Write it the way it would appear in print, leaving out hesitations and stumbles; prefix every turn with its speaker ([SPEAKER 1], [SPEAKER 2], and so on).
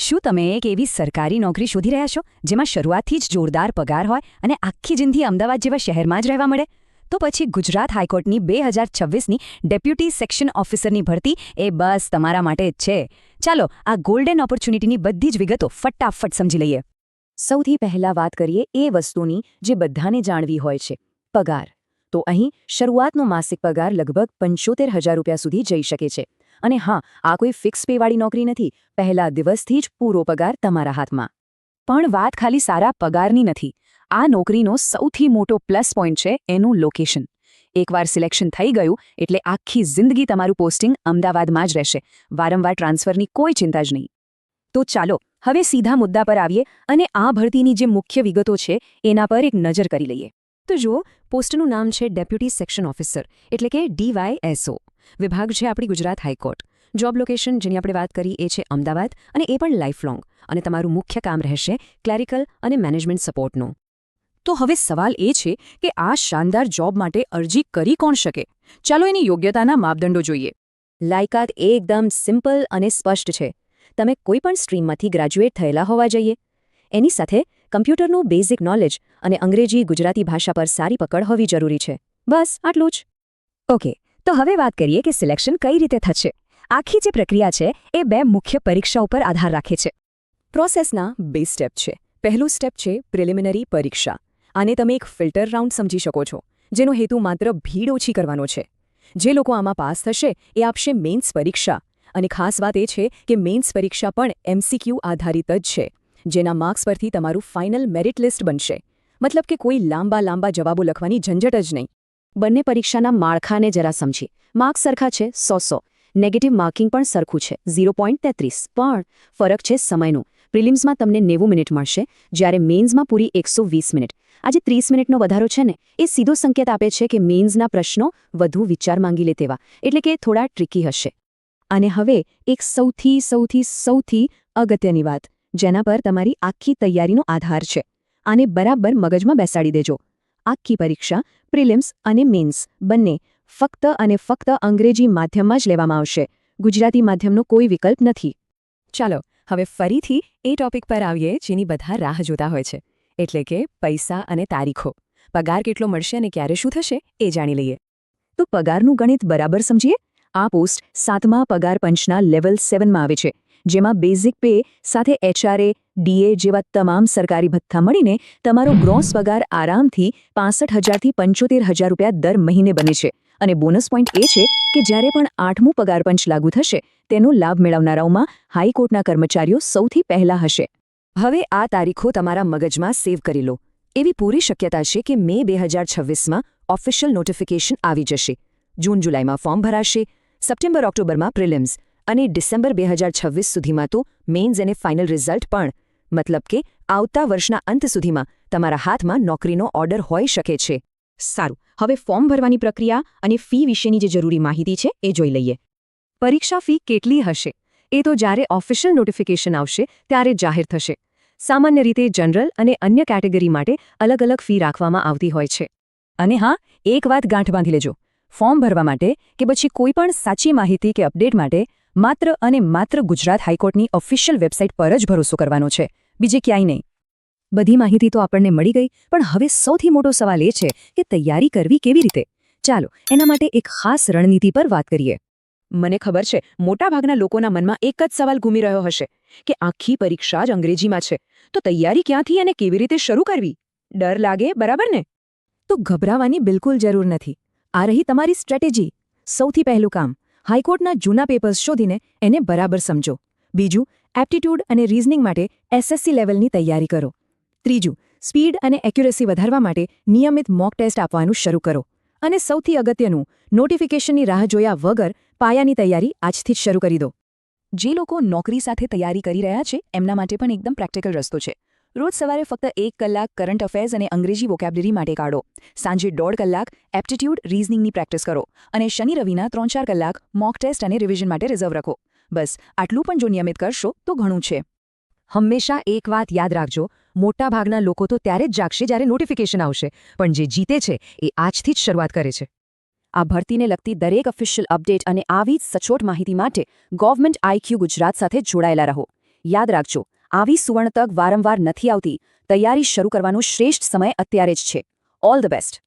[SPEAKER 1] શું તમે એક એવી સરકારી નોકરી શોધી રહ્યા છો જેમાં શરૂઆતથી જ જોરદાર પગાર હોય અને આખી જિંદગી અમદાવાદ જેવા શહેરમાં જ રહેવા મળે? તો પછી ગુજરાત હાઈકોર્ટની 2026ની ડેપ્યુટી સેક્શન ઓફિસરની ભરતી એ બસ તમારા માટે જ છે. ચાલો આ ગોલ્ડન ઓપોર્ચ્યુનિટીની બધી જ વિગતો ફટાફટ સમજી લઈએ. સૌથી પહેલા વાત કરીએ એ વસ્તુની જે બધાને જાણવી હોય છે, પગાર. તો અહીં શરૂઆતનો માસિક પગાર લગભગ 75,000 રૂપિયા સુધી જઈ શકે છે. અને હા, આ કોઈ ફિક્સ પેવાળી નોકરી નથી. પહેલા દિવસથી જ પૂરો પગાર તમારા હાથમાં. પણ વાત ખાલી સારા પગારની નથી. આ નોકરીનો સૌથી મોટો પ્લસ પોઈન્ટ છે એનું લોકેશન. એકવાર સિલેક્શન થઈ ગયું એટલે આખી જિંદગી તમારું પોસ્ટિંગ અમદાવાદમાં જ રહેશે. વારંવાર ટ્રાન્સફરની કોઈ ચિંતા જ નહીં. તો ચાલો હવે સીધા મુદ્દા પર આવીએ અને આ ભરતીની જે મુખ્ય વિગતો છે એના પર એક નજર કરી લઈએ. તો જુઓ, પોસ્ટનું નામ છે ડેપ્યુટી સેક્શન ઓફિસર, એટલે કે DYSO. વિભાગ છે આપણી ગુજરાત હાઈકોર્ટ. જોબ લોકેશન જેની આપણે વાત કરી એ છે અમદાવાદ, અને એ પણ લાઇફ લોંગ. અને તમારું મુખ્ય કામ રહેશે ક્લેરિકલ અને મેનેજમેન્ટ સપોર્ટનું. તો હવે સવાલ એ છે કે આ શાનદાર જોબ માટે અરજી કરી કોણ શકે? ચાલો એની યોગ્યતાના માપદંડો જોઈએ. લાયકાત એકદમ સિમ્પલ અને સ્પષ્ટ છે. તમે કોઈપણ સ્ટ્રીમમાંથી ગ્રેજ્યુએટ થયેલા હોવા જોઈએ. એની સાથે કમ્પ્યુટરનું બેઝિક નોલેજ અને અંગ્રેજી ગુજરાતી ભાષા પર સારી પકડ હોવી જરૂરી છે. બસ આટલું જ. ઓકે, તો હવે વાત કરીએ કે સિલેક્શન કઈ રીતે થશે. આખી જે પ્રક્રિયા છે એ 2 મુખ્ય પરીક્ષાઓ પર આધાર રાખે છે. પ્રોસેસના 2 સ્ટેપ છે. પહેલું સ્ટેપ છે પ્રિલિમિનરી પરીક્ષા. આને તમે એક ફિલ્ટર રાઉન્ડ સમજી શકો છો, જેનો હેતુ માત્ર ભીડ ઓછી કરવાનો છે. જે લોકો આમાં પાસ થશે એ આપશે મેઇન્સ પરીક્ષા. અને ખાસ વાત એ છે કે મેઇન્સ પરીક્ષા પણ MCQ આધારિત જ છે, જેના માર્ક્સ પરથી તમારું ફાઇનલ મેરિટ લિસ્ટ બનશે. મતલબ કે કોઈ લાંબા જવાબો લખવાની ઝંઝટ જ નહીં. બંને પરીક્ષાના માળખાને જરા સમજીએ. માર્ક્સ સરખા છે 100. નેગેટિવ માર્કિંગ પણ સરખું છે 0.33. પણ ફરક છે સમયનો. પ્રિલિમ્સમાં તમને 90 મિનિટ મળશે, જ્યારે મેઇન્સમાં પૂરી 120 મિનિટ. આજે 30 મિનિટનો વધારો છે ને, એ સીધો સંકેત આપે છે કે મેઇન્સના પ્રશ્નો વધુ વિચાર માંગી લે તેવા, એટલે કે થોડા ટ્રિકી હશે. અને હવે એક સૌથી અગત્યની વાત, જેના પર તમારી આખી તૈયારીનો આધાર છે. આને બરાબર મગજમાં બેસાડી દેજો. આખી પરીક્ષા, પ્રિલિમ્સ અને મેઇન્સ બંને ફક્ત અંગ્રેજી માધ્યમમાં જ લેવામાં આવશે. ગુજરાતી માધ્યમનો કોઈ વિકલ્પ નથી. ચાલો હવે ફરીથી એ ટોપિક પર આવીએ જેની બધા રાહ જોતા હોય છે, એટલે કે પૈસા અને તારીખો. પગાર કેટલો મળશે અને ક્યારે શું થશે એ જાણી લઈએ. તો પગારનું ગણિત બરાબર સમજીએ. આ પોસ્ટ 7મા પગાર પંચના લેવલ 7માં આવે છે, જેમાં બેઝિક પે સાથે HRA, DA જેવા તમામ સરકારી ભથ્થા મળીને તમારો ગ્રોસ પગાર આરામથી 65,000 થી 75,000 રૂપિયા દર મહિને બને છે. અને બોનસ પોઈન્ટ એ છે કે જ્યારે પણ 8મું પગાર પંચ લાગુ થશે, તેનો લાભ મેળવનારાઓમાં હાઈકોર્ટના કર્મચારીઓ સૌથી પહેલા હશે. હવે આ તારીખો તમારા મગજમાં સેવ કરી લો. એવી પૂરી શક્યતા છે કે મે 2026માં ઓફિશિયલ નોટિફિકેશન આવી જશે. જૂન-જુલાઈમાં ફોર્મ ભરાશે, સપ્ટેમ્બર-ઓક્ટોબરમાં પ્રિલિમ્સ, અને ડિસેમ્બર 2026 સુધીમાં તો મેઇન્સ અને ફાઇનલ રિઝલ્ટ પણ. મતલબ કે આવતા વર્ષના અંત સુધીમાં તમારા હાથમાં નોકરીનો ઓર્ડર હોઈ શકે છે. સારું, હવે ફોર્મ ભરવાની પ્રક્રિયા અને ફી વિશેની જે જરૂરી માહિતી છે એ જોઈ લઈએ. પરીક્ષા ફી કેટલી હશે એ તો જ્યારે ઓફિશિયલ નોટિફિકેશન આવશે ત્યારે જાહેર થશે. સામાન્ય રીતે જનરલ અને અન્ય કેટેગરી માટે અલગ ફી રાખવામાં આવતી હોય છે. અને હા, એક વાત ગાંઠ બાંધી લેજો. ફોર્મ ભરવા માટે કે પછી કોઈ પણ સાચી માહિતી કે અપડેટ માટે માત્ર ગુજરાત હાઈકોર્ટની ઓફિશિયલ વેબસાઇટ પર જ ભરોસો કરવાનો છે, બીજે ક્યાંય નહીં. બધી માહિતી તો આપણને મળી ગઈ, પણ હવે સૌથી મોટો સવાલ એ છે કે તૈયારી કરવી કેવી રીતે? ચાલો એના માટે એક ખાસ રણનીતિ પર વાત કરીએ. મને ખબર છે મોટાભાગના લોકોના મનમાં એક જ સવાલ ઘૂમી રહ્યો હશે કે આખી પરીક્ષા જ અંગ્રેજીમાં છે, તો તૈયારી ક્યાંથી અને કેવી રીતે શરૂ કરવી? ડર લાગે, બરાબર ને? તો ગભરાવાની બિલકુલ જરૂર નથી. આ રહી તમારી સ્ટ્રેટેજી. સૌથી પહેલું કામ, હાઈકોર્ટના જૂના પેપર્સ શોધીને એને બરાબર સમજો. બીજું, એપ્ટિટ્યૂડ અને રીઝનિંગ માટે SSC લેવલની તૈયારી કરો. ત્રીજું, સ્પીડ અને એક્યુરેસી વધારવા માટે નિયમિત મોક ટેસ્ટ આપવાનું શરૂ કરો. અને સૌથી અગત્યનું, નોટિફિકેશનની રાહ જોયા વગર પાયાની તૈયારી આજથી જ શરૂ કરી દો. જે લોકો નોકરી સાથે તૈયારી કરી રહ્યા છે એમના માટે પણ એકદમ પ્રેક્ટિકલ રસ્તો છે. રોજ સવારે ફક્ત 1 કલાક કરંટ અફેર્સ અને અંગ્રેજી વોકેબ્યુલરી માટે કાઢો. સાંજે 1.5 કલાક એપ્ટિટ્યૂડ રીઝનિંગની પ્રેક્ટિસ કરો. અને શનિ-રવિના 3-4 કલાક મોક ટેસ્ટ અને રિવિઝન માટે રિઝર્વ રાખો. બસ આટલું પણ જો નિયમિત કરશો તો ઘણું છે. હંમેશા એક વાત યાદ રાખજો, મોટાભાગના લોકો તો ત્યારે જ જાગશે જ્યારે નોટિફિકેશન આવશે, પણ જે જીતે છે એ આજથી જ શરૂઆત કરે છે. આ ભરતીને લગતી દરેક ઓફિશિયલ અપડેટ અને આવી જ સચોટ માહિતી માટે ગવર્મેન્ટ IQ ગુજરાત સાથે જોડાયેલા રહો. યાદ રાખજો, આવી સુવર્ણ તક વારંવાર નથી આવતી. તૈયારી શરૂ કરવાનો શ્રેષ્ઠ સમય અત્યારે જ છે. All the best.